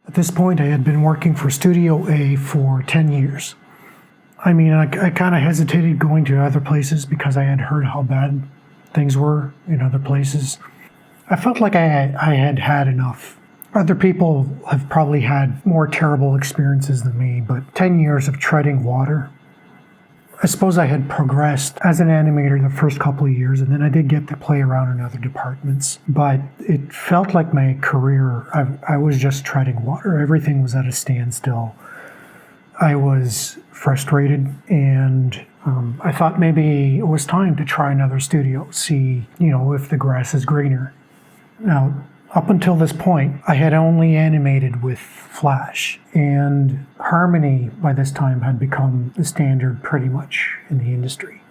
At this point, I had been working for Studio A for 10 years. I mean, I kind of hesitated going to other places because I had heard how bad things were in other places. I felt like I had had enough. Other people have probably had more terrible experiences than me, but 10 years of treading water. I suppose I had progressed as an animator the first couple of years, and then I did get to play around in other departments. But it felt like my career, I was just treading water. Everything was at a standstill. I was frustrated, and I thought maybe it was time to try another studio, see, if the grass is greener. Now, up until this point, I had only animated with Flash, and Harmony by this time had become the standard pretty much in the industry.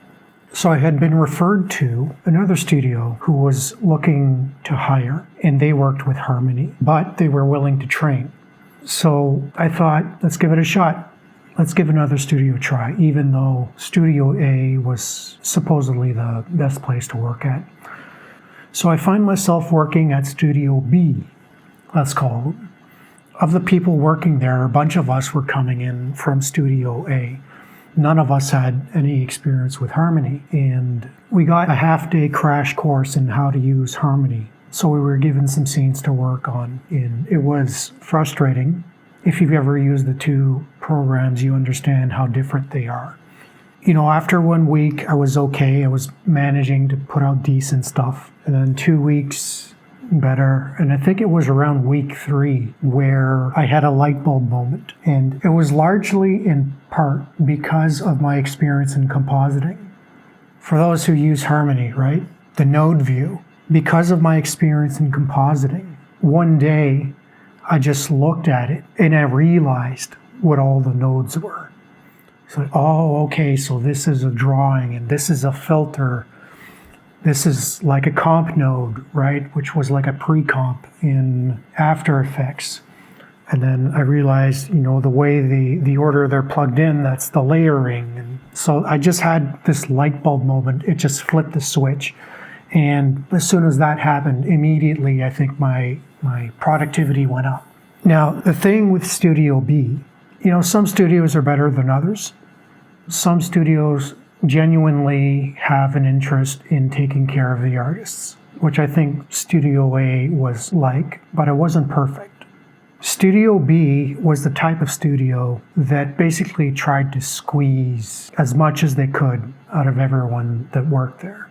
So I had been referred to another studio who was looking to hire, and they worked with Harmony, but they were willing to train. So I thought, let's give it a shot. Let's give another studio a try, even though Studio A was supposedly the best place to work at. So I find myself working at Studio B, let's call it. Of the people working there, a bunch of us were coming in from Studio A. None of us had any experience with Harmony, and we got a half-day crash course in how to use Harmony. So we were given some scenes to work on, and it was frustrating. If you've ever used the two programs, you understand how different they are. After 1 week, I was okay. I was managing to put out decent stuff. And then 2 weeks, better. And I think it was around week 3 where I had a light bulb moment. And it was largely in part because of my experience in compositing. For those who use Harmony, right? The node view. Because of my experience in compositing, one day I just looked at it and I realized what all the nodes were. So, okay, so this is a drawing and this is a filter. This is like a comp node, right? Which was like a pre-comp in After Effects. And then I realized, the way the order they're plugged in, that's the layering. And so I just had this light bulb moment. It just flipped the switch. And as soon as that happened, immediately I think my productivity went up. Now, the thing with Studio B, some studios are better than others. Some studios genuinely have an interest in taking care of the artists, which I think Studio A was like, but it wasn't perfect. Studio B was the type of studio that basically tried to squeeze as much as they could out of everyone that worked there.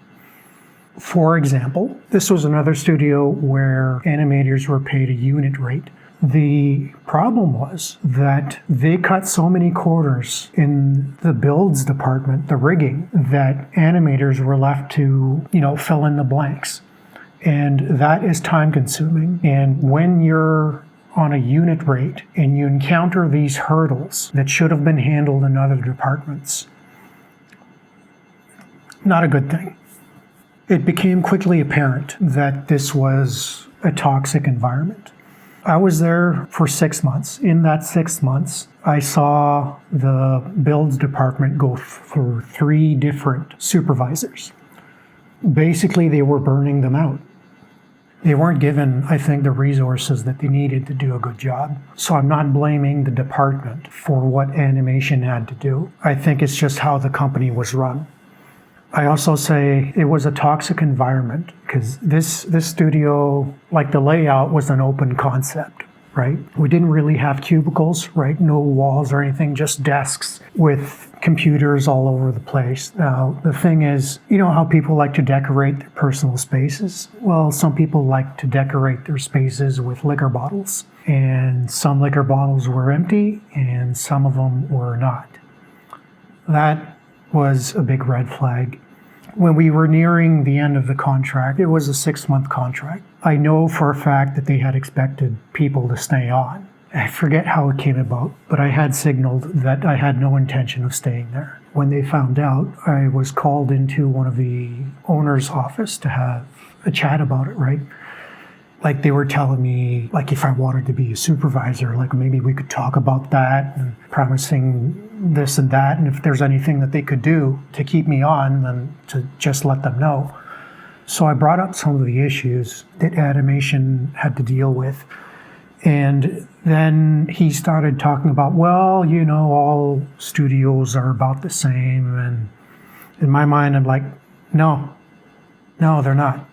For example, this was another studio where animators were paid a unit rate. The problem was that they cut so many quarters in the builds department, the rigging, that animators were left to, fill in the blanks. And that is time consuming. And when you're on a unit rate and you encounter these hurdles that should have been handled in other departments, not a good thing. It became quickly apparent that this was a toxic environment. I was there for 6 months. In that 6 months, I saw the builds department go through 3 different supervisors. Basically, they were burning them out. They weren't given, I think, the resources that they needed to do a good job. So I'm not blaming the department for what animation had to do. I think it's just how the company was run. I also say it was a toxic environment because this studio, like the layout, was an open concept, right? We didn't really have cubicles, right? No walls or anything, just desks with computers all over the place. Now, the thing is, how people like to decorate their personal spaces? Well, some people like to decorate their spaces with liquor bottles, and some liquor bottles were empty and some of them were not. That was a big red flag. When we were nearing the end of the contract, it was a 6-month contract. I know for a fact that they had expected people to stay on. I forget how it came about, but I had signaled that I had no intention of staying there. When they found out, I was called into one of the owner's office to have a chat about it, right? Like they were telling me, like if I wanted to be a supervisor, like maybe we could talk about that and promising this and that. And if there's anything that they could do to keep me on, then to just let them know. So I brought up some of the issues that animation had to deal with. And then he started talking about, well, you know, all studios are about the same. And in my mind, I'm like, no, they're not.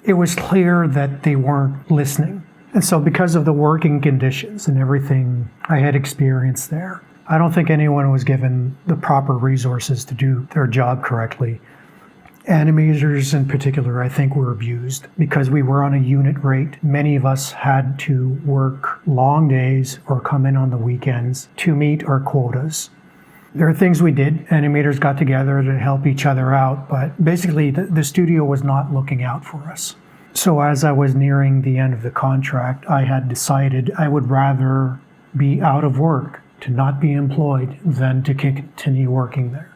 It was clear that they weren't listening. And so because of the working conditions and everything I had experienced there, I don't think anyone was given the proper resources to do their job correctly. Animators in particular, I think, were abused because we were on a unit rate. Many of us had to work long days or come in on the weekends to meet our quotas. There are things we did. Animators got together to help each other out, but basically the studio was not looking out for us. So as I was nearing the end of the contract, I had decided I would rather be out of work, to not be employed, than to continue working there.